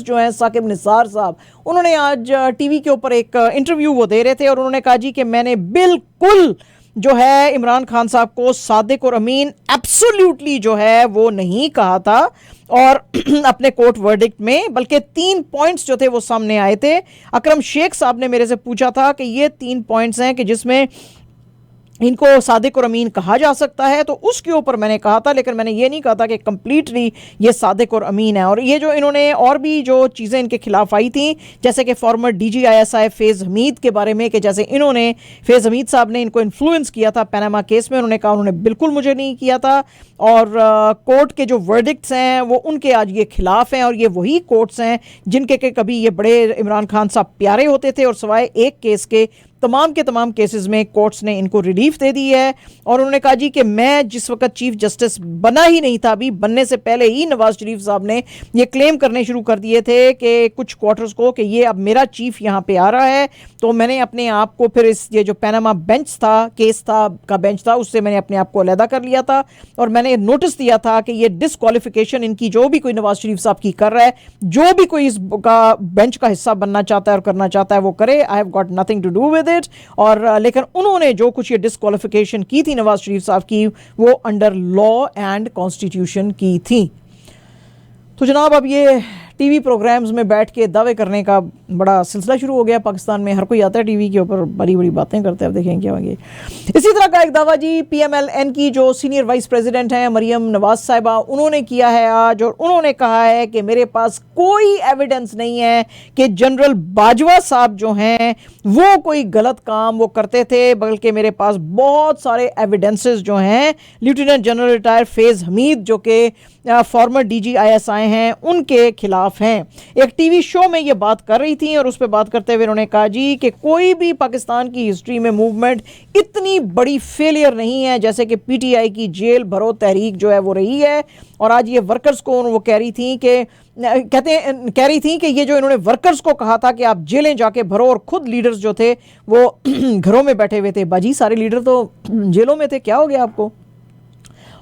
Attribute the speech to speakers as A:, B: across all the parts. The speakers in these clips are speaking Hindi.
A: जो हैं साकिब निसार साहब, उन्होंने आज टीवी के ऊपर एक इंटरव्यू वो दे रहे थे और उन्होंने कहा जी कि मैंने बिल्कुल जो है इमरान खान साहब को सादिक और अमीन एब्सोल्युटली जो है वो नहीं कहा था और अपने कोर्ट वर्डिक्ट में, बल्कि 3 पॉइंट्स जो थे वो सामने आए थे। अकरम शेख साहब ने मेरे से पूछा था कि ये 3 पॉइंट्स हैं कि जिसमें इनको सादिक और अमीन कहा जा सकता है, तो उसके ऊपर मैंने कहा था, लेकिन मैंने ये नहीं कहा था कि कंप्लीटली ये सादिक और अमीन है। और ये जो इन्होंने और भी जो चीज़ें इनके खिलाफ आई थी, जैसे कि फॉर्मर DGISI फैज़ हमीद के बारे में, कि जैसे इन्होंने फैज़ हमीद साहब ने इनको इन्फ्लुएंस किया था पनामा केस में, उन्होंने कहा उन्होंने बिल्कुल मुझे नहीं किया था। और कोर्ट के जो वर्डिक्ट्स हैं वो उनके आज ये खिलाफ हैं और ये वही कोर्ट्स हैं जिनके के कभी ये बड़े इमरान खान साहब प्यारे होते थे और सिवाय एक केस के तमाम के तमाम केसेस में कोर्ट्स ने इनको रिलीफ दे दी है। और उन्होंने कहा जी कि मैं जिस वक्त चीफ जस्टिस बना ही नहीं था, अभी बनने से पहले ही नवाज शरीफ साहब ने ये क्लेम करने शुरू कर दिए थे कि कुछ क्वार्टर्स को कि ये अब मेरा चीफ यहाँ पे आ रहा है। तो मैंने अपने आप को फिर इस ये जो पनामा बेंच था, केस था का बेंच था, उससे मैंने अपने आप को अलहदा कर लिया था और मैंने नोटिस दिया था कि ये डिसक्वालिफिकेशन इनकी जो भी कोई नवाज शरीफ साहब की कर रहा है, जो भी कोई इस का बेंच का हिस्सा बनना चाहता है और करना चाहता है वो करे, I have got nothing to do with it. और लेकिन उन्होंने जो कुछ ये डिसक्वालिफिकेशन की थी नवाज शरीफ साहब की, वो अंडर लॉ एंड कॉन्स्टिट्यूशन की थी। तो जनाब अब ये टीवी प्रोग्राम्स में बैठ के दावे करने का बड़ा सिलसिला शुरू हो गया पाकिस्तान में। हर कोई आता है टीवी के ऊपर बड़ी बड़ी बातें करते हैं, अब देखें क्या होंगे। इसी तरह का एक दावा जी PMLN की जो सीनियर वाइस प्रेसिडेंट हैं मरियम नवाज साहिबा, उन्होंने किया है आज, और उन्होंने कहा है कि मेरे पास कोई एविडेंस नहीं है कि जनरल बाजवा साहब जो हैं वो कोई गलत काम वो करते थे, बल्कि मेरे पास बहुत सारे एविडेंसेस जो हैं लेफ्टिनेंट जनरल रिटायर फैज़ हमीद जो कि फॉर्मर DGISI हैं उनके खिलाफ हैं। एक टीवी शो में ये बात कर रही थी और उस पर बात करते हुए उन्होंने कहा जी कि कोई भी पाकिस्तान की हिस्ट्री में मूवमेंट इतनी बड़ी फेलियर नहीं है जैसे कि PTI की जेल भरो तहरीक जो है वो रही है। और आज ये वर्कर्स को वो कह रही थी कि ये जो इन्होंने वर्कर्स को कहा था कि आप जेलें जाके भरो, और खुद लीडर्स जो थे वो घरों में बैठे हुए थे। बाजी सारे लीडर तो जेलों में थे, क्या हो गया आपको।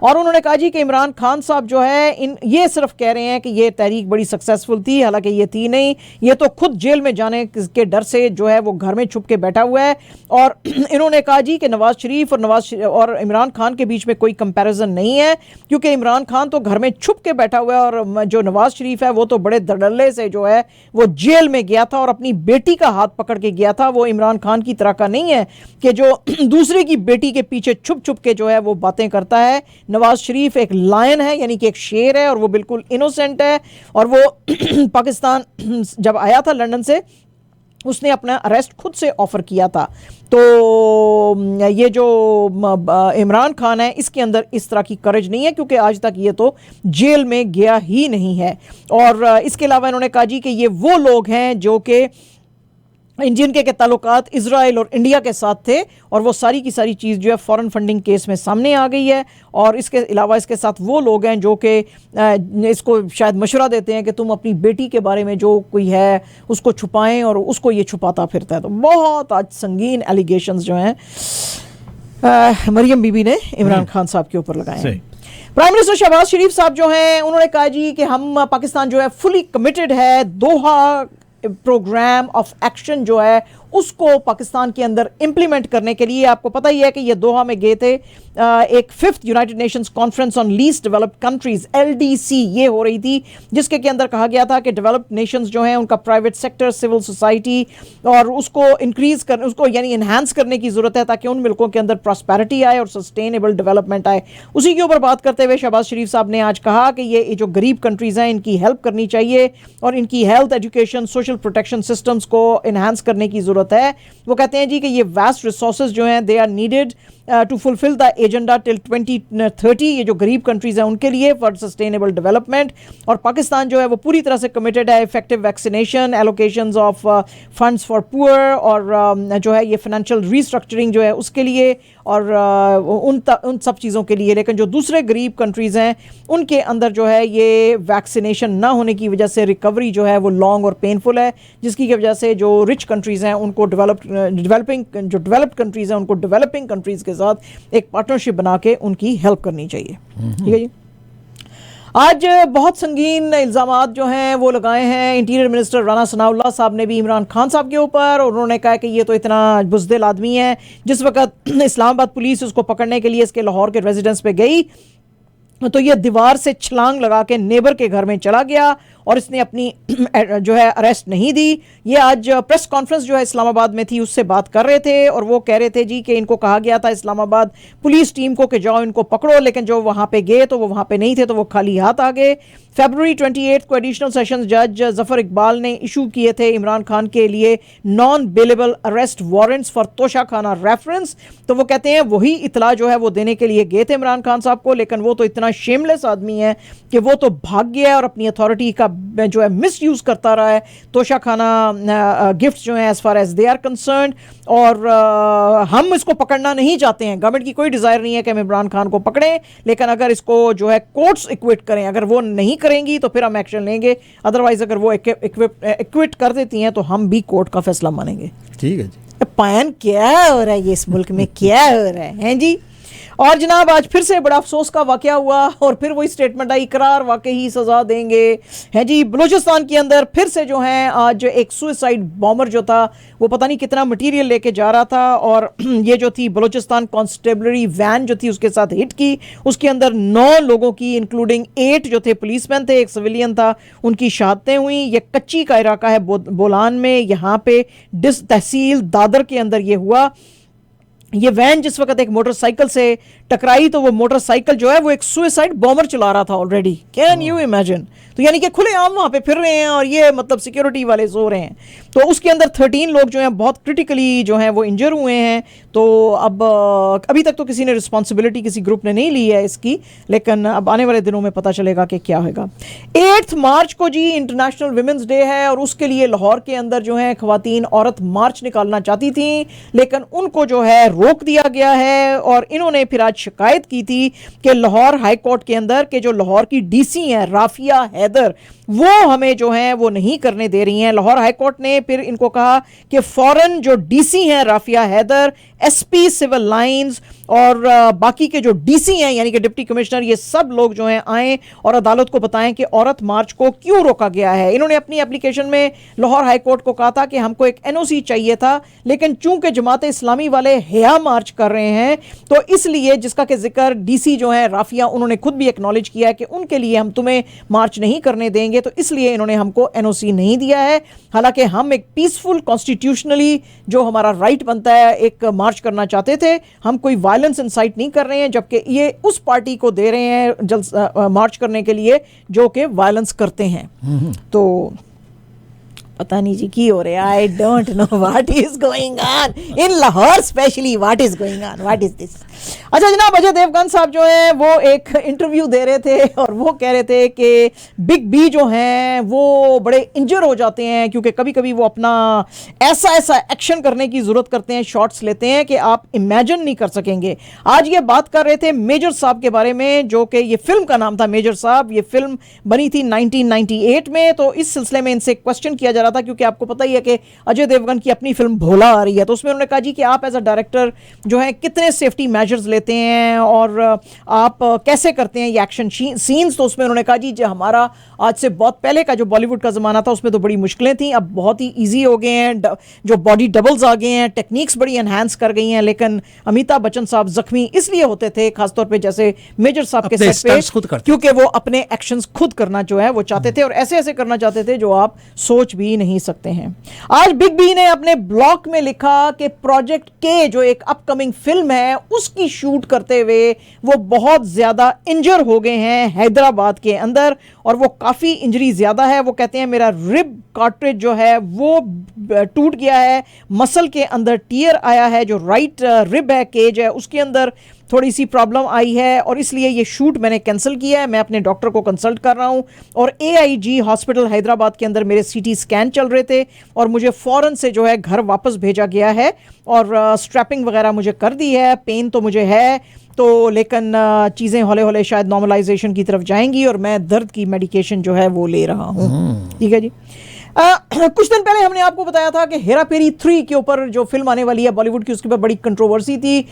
A: और उन्होंने कहा जी कि इमरान खान साहब जो है ये सिर्फ कह रहे हैं कि ये तहरीक बड़ी सक्सेसफुल थी, हालांकि ये थी नहीं, ये तो खुद जेल में जाने के डर से जो है वो घर में छुप के बैठा हुआ है। और इन्होंने कहा जी कि नवाज शरीफ और इमरान खान के बीच में कोई कंपैरिजन नहीं है, क्योंकि इमरान खान तो घर में छुप के बैठा हुआ है और जो नवाज शरीफ है वो तो बड़े धड़ल्ले से जो है वो जेल में गया था और अपनी बेटी का हाथ पकड़ के गया था। वो इमरान खान की तरह का नहीं है कि जो दूसरे की बेटी के पीछे छुप छुप के जो है वो बातें करता है। नवाज शरीफ एक लायन है, यानी कि एक शेर है, और वो बिल्कुल इनोसेंट है। और वो पाकिस्तान जब आया था लंदन से, उसने अपना अरेस्ट खुद से ऑफर किया था। तो ये जो इमरान खान है इसके अंदर इस तरह की करेज नहीं है, क्योंकि आज तक ये तो जेल में गया ही नहीं है। और इसके अलावा इन्होंने कहा जी कि ये वो लोग हैं जो कि जिनके के ताल्लुकात इजराइल और इंडिया के साथ थे, और वो सारी की सारी चीज़ जो है फॉरेन फंडिंग केस में सामने आ गई है। और इसके अलावा इसके साथ वो लोग हैं जो कि इसको शायद मशवरा देते हैं कि तुम अपनी बेटी के बारे में जो कोई है उसको छुपाएं, और उसको ये छुपाता फिरता है। तो बहुत आज संगीन एलिगेशंस जो हैं मरियम बीबी ने इमरान खान साहब के ऊपर लगाए हैं। प्राइम मिनिस्टर शहबाज शरीफ साहब जो हैं उन्होंने कहा जी कि हम पाकिस्तान जो है फुली कमिटेड है दोहा प्रोग्राम ऑफ एक्शन जो है उसको पाकिस्तान के अंदर इंप्लीमेंट करने के लिए। आपको पता ही है कि ये दोहा में गए थे, एक 5th United Nations conference on least developed countries LDC ये हो रही थी, जिसके के अंदर कहा गया था कि डेवलप्ड नेशंस जो हैं उनका प्राइवेट सेक्टर, सिविल सोसाइटी और उसको इंक्रीज करने, उसको यानी इन्हांस करने की ज़रूरत है ताकि उन मुल्कों के अंदर प्रॉस्पेरिटी आए और सस्टेनेबल डेवलपमेंट आए। उसी के ऊपर बात करते हुए शहबाज शरीफ साहब ने आज कहा कि ये जो गरीब कंट्रीज़ हैं इनकी हेल्प करनी चाहिए और इनकी health, education, social protection systems को इन्हांस करने की ज़रूरत है। वो कहते हैं जी कि ये वास्ट रिसोर्सेज जो हैं they are needed to fulfil the agenda till 2030, ये जो गरीब कंट्रीज हैं उनके लिए फॉर सस्टेनेबल डेवलपमेंट। और पाकिस्तान जो है वो पूरी तरह से कमिटेड है effective vaccination, allocations of funds for poor और जो है ये फाइनेंशियल रीस्ट्रक्चरिंग जो है उसके लिए और उन सब चीज़ों के लिए। लेकिन जो दूसरे गरीब कंट्रीज़ हैं उनके अंदर जो है ये वैक्सीनेशन ना होने की वजह से रिकवरी जो है वो लॉन्ग और पेनफुल है, जिसकी वजह से जो रिच कंट्रीज़ हैं उनको डेवलप्ड कंट्रीज़ हैं उनको डेवलपिंग कंट्रीज़ के साथ एक पार्टनरशिप बना के उनकी हेल्प करनी चाहिए। ठीक है जी। आज बहुत संगीन इल्ज़ामात जो हैं वो लगाए हैं इंटीरियर मिनिस्टर राना सनाउल्लाह साहब ने भी इमरान खान साहब के ऊपर, और उन्होंने कहा कि ये तो इतना बुज़दिल आदमी है। जिस वक्त इस्लामाबाद पुलिस उसको पकड़ने के लिए इसके लाहौर के रेजिडेंस पे गई तो ये दीवार से छलांग लगा के नेबर के घर में चला गया और इसने अपनी जो है अरेस्ट नहीं दी। ये आज प्रेस कॉन्फ्रेंस जो है इस्लामाबाद में थी उससे बात कर रहे थे और वो कह रहे थे जी कि इनको कहा गया था इस्लामाबाद पुलिस टीम को कि जाओ इनको पकड़ो, लेकिन जो वहाँ पे गए तो वो वहाँ पे नहीं थे, तो वो खाली हाथ आ गए। फरवरी 28 को एडिशनल सेशंस जज जफर इकबाल ने इशू किए थे इमरान खान के लिए non bailable arrest warrants for Toshakhana reference. तो वो कहते हैं वही इतला जो है वो देने के लिए गए थे इमरान खान साहब को, लेकिन वो तो इतना शेमलेस आदमी है कि वो तो भाग गया है और अपनी अथॉरिटी का जो है मिस यूज़ करता रहा है। तोशा खाना गिफ्ट्स जो हैं as far as they are concern, और हम इसको पकड़ना नहीं चाहते हैं। गवर्नमेंट की कोई डिज़ायर नहीं है कि हम इमरान खान को पकड़ें, लेकिन अगर इसको जो है कोर्ट्स इक्विट करें, अगर वो नहीं करेंगी तो फिर हम एक्शन लेंगे, अदरवाइज अगर वो इक्विट कर देती हैं तो हम भी कोर्ट का फैसला मानेंगे।
B: ठीक है जी।
A: पायन क्या हो रहा है ये इस मुल्क में, क्या हो रहा है जी। और जनाब आज फिर से बड़ा अफसोस का वाकया हुआ और फिर वही स्टेटमेंट आई, इकरार वाकई सज़ा देंगे है जी। बलूचिस्तान के अंदर फिर से जो है आज एक सुसाइड बॉम्बर जो था वो पता नहीं कितना मटेरियल लेके जा रहा था और ये जो थी बलूचिस्तान कॉन्स्टेबलरी वैन जो थी उसके साथ हिट की। उसके अंदर 9 लोगों की इंक्लूडिंग 8 जो थे पुलिसमैन थे, एक सिविलियन था, उनकी शहादतें हुई। ये कच्ची का इलाका है बोलान में, यहाँ पे तहसील दादर के अंदर ये हुआ। ये वैन जिस वक्त एक मोटरसाइकिल से टकराई तो वो मोटरसाइकिल जो है वो एक सुसाइड बॉम्बर चला रहा था ऑलरेडी। Can you imagine? तो यानी कि खुलेआम वहाँ पे फिर रहे हैं और ये मतलब सिक्योरिटी वाले सो रहे हैं। तो उसके अंदर 13 लोग जो हैं बहुत क्रिटिकली जो हैं वो इंजर हुए हैं। तो अब अभी तक तो किसी ने रिस्पॉन्सिबिलिटी किसी ग्रुप ने नहीं ली है इसकी, लेकिन अब आने वाले दिनों में पता चलेगा कि क्या होगा। 8 मार्च को जी इंटरनेशनल विमेंस डे है और उसके लिए लाहौर के अंदर जो है ख्वातीन औरत मार्च निकालना चाहती थी, लेकिन उनको जो है रोक दिया गया है। और इन्होंने फिर आज शिकायत की थी कि लाहौर हाई कोर्ट के अंदर के जो लाहौर की डीसी हैं राफिया हैदर, वो हमें जो है वो नहीं करने दे रही हैं। लाहौर हाई कोर्ट ने फिर इनको कहा कि फौरन जो डीसी हैं Rafia Haider, SP civil lines और बाकी के जो डीसी हैं यानी कि डिप्टी कमिश्नर, ये सब लोग जो हैं आएँ और अदालत को बताएं कि औरत मार्च को क्यों रोका गया है। इन्होंने अपनी एप्लीकेशन में लाहौर हाई कोर्ट को कहा था कि हमको एक एनओसी चाहिए था, लेकिन चूंकि जमात इस्लामी वाले हया मार्च कर रहे हैं तो इसलिए, जिसका कि जिक्र डीसी जो है राफिया उन्होंने खुद भी एक्नॉलेज किया है कि उनके लिए हम तुम्हें मार्च नहीं करने देंगे, तो इसलिए इन्होंने हमको एनओसी नहीं दिया है। हालांकि हम एक पीसफुल कॉन्स्टिट्यूशनली जो हमारा राइट बनता है एक मार्च करना चाहते थे, हम कोई वायलेंस इंसाइट नहीं कर रहे हैं, जबकि ये उस पार्टी को दे रहे हैं मार्च करने के लिए जो कि वायलेंस करते हैं। तो पता नहीं जी की हो रहा है, I don't know what is going on in Lahore, specially what is going on, what is this. अच्छा जनाब, अजय देवगन साहब जो हैं वो एक इंटरव्यू दे रहे थे और वो कह रहे थे कि बिग बी जो हैं वो बड़े इंजर हो जाते हैं क्योंकि कभी कभी वो अपना ऐसा एक्शन करने की ज़रूरत करते हैं, शॉट्स लेते हैं कि आप इमेजिन नहीं कर सकेंगे। आज ये बात कर रहे थे मेजर साहब के बारे में, जो कि ये फिल्म का नाम था मेजर साहब। ये फिल्म बनी थी 1998 में। तो इस सिलसिले में इनसे क्वेश्चन किया जा रहा था क्योंकि आपको पता ही है कि अजय देवगन की अपनी फिल्म भोला आ रही है, तो उसमें उन्होंने कहा जी कि आप एज अ डायरेक्टर जो है कितने सेफ्टी मेजर्स लेते हैं और आप कैसे करते हैं ये एक्शन सीन्स। तो उसमें उन्होंने कहा जी जो हमारा आज से बहुत पहले का जो बॉलीवुड का ज़माना था उसमें तो बड़ी मुश्किलें थी, अब बहुत ही ईजी हो गए हैं, जो बॉडी डबल्स आ गए हैं, टेक्निक्स बड़ी एनहांस कर गई हैं। लेकिन अमिताभ बच्चन साहब जख्मी इसलिए होते थे खासतौर पर जैसे मेजर साहब के सेट पे, क्योंकि वो अपने एक्शंस खुद करना जो है वो चाहते थे और ऐसे ऐसे करना चाहते थे जो आप सोच भी नहीं सकते हैं। आज बिग बी ने अपने ब्लॉग में लिखा कि प्रोजेक्ट के जो एक अपकमिंग फिल्म है उसकी शूट करते हुए वो बहुत ज्यादा इंजर हो गए हैं हैदराबाद के अंदर और वो काफी इंजरी ज्यादा है। वो कहते हैं मेरा रिब कार्ट्रिज जो है वो टूट गया है, मसल के अंदर टीयर आया है, जो राइट रिब है केज है उसके अंदर थोड़ी सी प्रॉब्लम आई है और इसलिए ये शूट मैंने कैंसिल किया है। मैं अपने डॉक्टर को कंसल्ट कर रहा हूँ और AIG हॉस्पिटल हैदराबाद के अंदर मेरे CT स्कैन चल रहे थे और मुझे फ़ौरन से जो है घर वापस भेजा गया है और स्ट्रैपिंग वगैरह मुझे कर दी है। पेन तो मुझे है तो, लेकिन चीज़ें हौले हौले शायद नॉर्मलाइजेशन की तरफ जाएंगी और मैं दर्द की मेडिकेशन जो है वो ले रहा हूँ। ठीक है जी। कुछ दिन पहले हमने आपको बताया था कि हेरा फेरी 3 के ऊपर जो फिल्म आने वाली है बॉलीवुड की, उसके ऊपर बड़ी कंट्रोवर्सी थी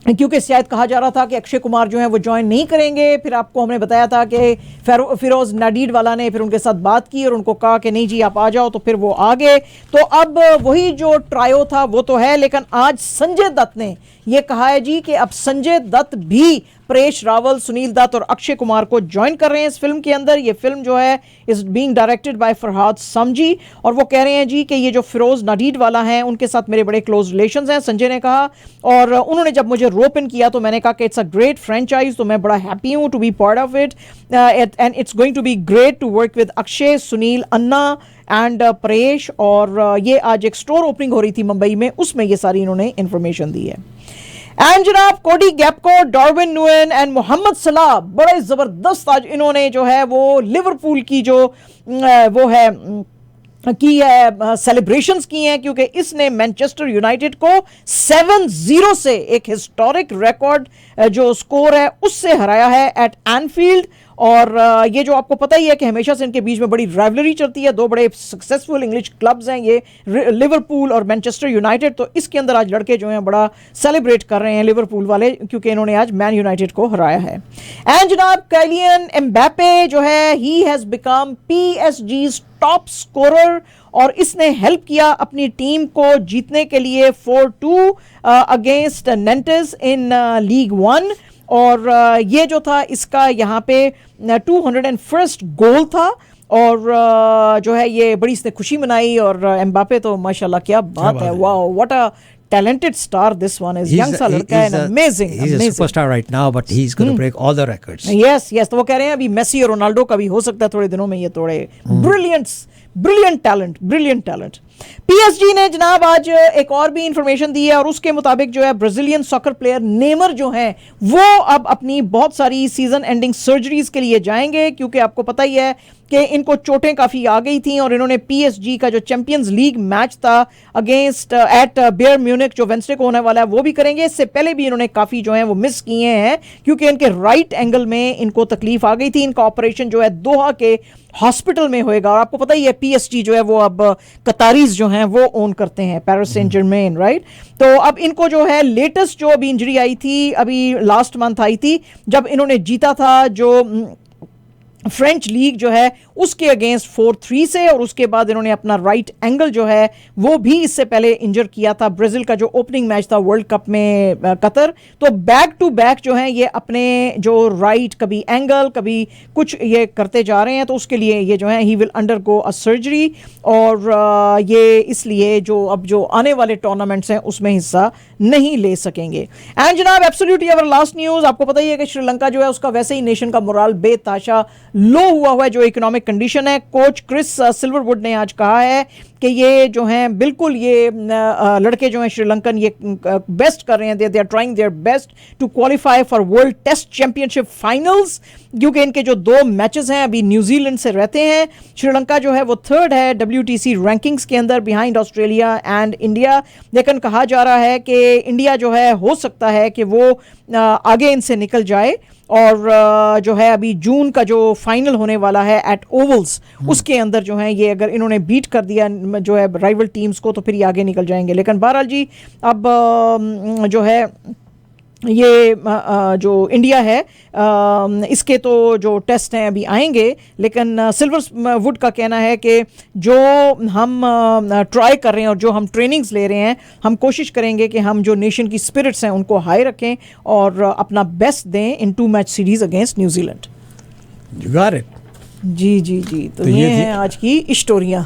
A: क्योंकि शायद कहा जा रहा था कि अक्षय कुमार जो है वो ज्वाइन नहीं करेंगे। फिर आपको हमने बताया था कि फिरोज नाडीड वाला ने फिर उनके साथ बात की और उनको कहा कि नहीं जी आप आ जाओ, तो फिर वो आ गए। तो अब वही जो ट्रायो था वो तो है, लेकिन आज संजय दत्त ने ये कहा है जी कि अब संजय दत्त भी परेश रावल, सुनील दत्त और अक्षय कुमार को ज्वाइन कर रहे हैं इस फिल्म के अंदर। ये फिल्म जो है is being directed by Farhad Samji, और वो कह रहे हैं जी कि ये जो फिरोज नाडीड वाला हैं उनके साथ मेरे बड़े क्लोज रिलेशंस हैं, संजय ने कहा। और उन्होंने जब मुझे रोप इन किया तो मैंने कहा कि इट्स अ ग्रेट फ्रेंचाइज, तो मैं बड़ा हैप्पी हूं to be part of it and it's going to be great to work with Akshay, Sunil, Anna and Paresh. और ये आज एक स्टोर ओपनिंग हो रही थी मुंबई में, उसमें ये सारी इन्होंने इंफॉर्मेशन दी है। एंड जनाब कोडी गैप्को, डार्विन नुएन एंड मोहम्मद सलाह बड़े जबरदस्त आज इन्होंने जो है वो लिवरपूल की जो वो है की है सेलिब्रेशंस की हैं, क्योंकि इसने मैनचेस्टर यूनाइटेड को 7-0 से एक हिस्टोरिक रिकॉर्ड जो स्कोर है उससे हराया है एट एनफील्ड। और ये जो आपको पता ही है कि हमेशा से इनके बीच में बड़ी राइवलरी चलती है, दो बड़े सक्सेसफुल इंग्लिश क्लब्स हैं ये लिवरपूल और मैनचेस्टर यूनाइटेड। तो इसके अंदर आज लड़के जो हैं बड़ा सेलिब्रेट कर रहे हैं लिवरपूल वाले, क्योंकि इन्होंने आज मैन यूनाइटेड को हराया है। एंड जनाब किलियन एम्बापे जो है he has become PSG top scorer, और इसने हेल्प किया अपनी टीम को जीतने के लिए 4-2 अगेंस्ट नेंटेस इन लीग 1। और ये जो था इसका यहाँ पे 201st गोल था, और जो है ये बड़ी इसने खुशी मनाई। और एम्बापे तो माशाल्लाह क्या बात है, wow what a talented star this one is, young सा लड़का है, amazing,
B: he's a superstar right now, but he's going to break all the records.
A: yes तो वो कह रहे हैं अभी मेसी और रोनाल्डो का भी हो सकता है थोड़े दिनों में, ये थोड़े brilliant talent। PSG ने जनाब आज एक और भी इंफॉर्मेशन दी है, और उसके मुताबिक जो है ब्राजीलियन सॉकर प्लेयर नेमर जो हैं वो अब अपनी बहुत सारी सीजन एंडिंग सर्जरीज के लिए जाएंगे, क्योंकि आपको पता ही है कि इनको चोटें काफ़ी आ गई थी। और इन्होंने PSG का जो चैंपियंस लीग मैच था अगेंस्ट एट बायर म्यूनिख जो वेंसडे को होने वाला है वो भी करेंगे। इससे पहले भी इन्होंने काफ़ी जो है वो मिस किए हैं, क्योंकि इनके राइट एंगल में इनको तकलीफ आ गई थी। इनका ऑपरेशन जो है दोहा के हॉस्पिटल में होएगा। और आपको पता ही है PSG जो है वो अब कतारीज जो हैं वो ओन करते हैं, पेरिस सेंट जर्मेन, राइट। तो अब इनको जो है लेटेस्ट जो अभी इंजरी आई थी, अभी लास्ट मंथ आई थी जब इन्होंने जीता था जो फ्रेंच लीग जो है उसके अगेंस्ट 4-3 से, और उसके बाद इन्होंने अपना राइट एंगल जो है वो भी इससे पहले इंजर किया था ब्राजील का जो ओपनिंग मैच था वर्ल्ड कप में कतर। तो बैक टू बैक जो है ये अपने जो राइट कभी एंगल कभी कुछ ये करते जा रहे हैं, तो उसके लिए ये जो है he will undergo a surgery. और ये इसलिए जो अब जो आने वाले टूर्नामेंट्स हैं उसमें हिस्सा नहीं ले सकेंगे। एंड जनाब एब्सोल्युटली अवर लास्ट न्यूज़, आपको पता ही है कि श्रीलंका जो है उसका वैसे ही नेशन का मोराल बेताशा लो हुआ है जो इकोनॉमिक कंडीशन है। कोच क्रिस सिल्वरवुड ने आज कहा है कि ये जो हैं बिल्कुल ये लड़के जो हैं श्रीलंकन ये बेस्ट कर रहे हैं, they are trying their best to qualify for world test championship finals, क्योंकि इनके जो 2 मैचेस हैं अभी न्यूजीलैंड से रहते हैं। श्रीलंका जो है वो 3rd है WTC रैंकिंग्स के अंदर बिहाइंड ऑस्ट्रेलिया एंड इंडिया, लेकिन कहा जा रहा है कि इंडिया जो है हो सकता है कि वो आगे इनसे निकल जाए। और जो है अभी जून का जो फाइनल होने वाला है एट ओवल्स उसके अंदर जो है ये अगर इन्होंने बीट कर दिया जो है राइवल टीम्स को तो फिर ये आगे निकल जाएंगे। लेकिन बहरहाल जी अब जो है ये जो इंडिया है इसके तो जो टेस्ट हैं अभी आएंगे, लेकिन सिल्वरवुड का कहना है कि जो हम ट्राई कर रहे हैं और जो हम ट्रेनिंग्स ले रहे हैं हम कोशिश करेंगे कि हम जो नेशन की स्पिरिट्स हैं उनको हाई रखें और अपना बेस्ट दें इन 2 match series against New Zealand.
B: You got it.
A: जी। तो ये हैं आज की स्टोरियाँ।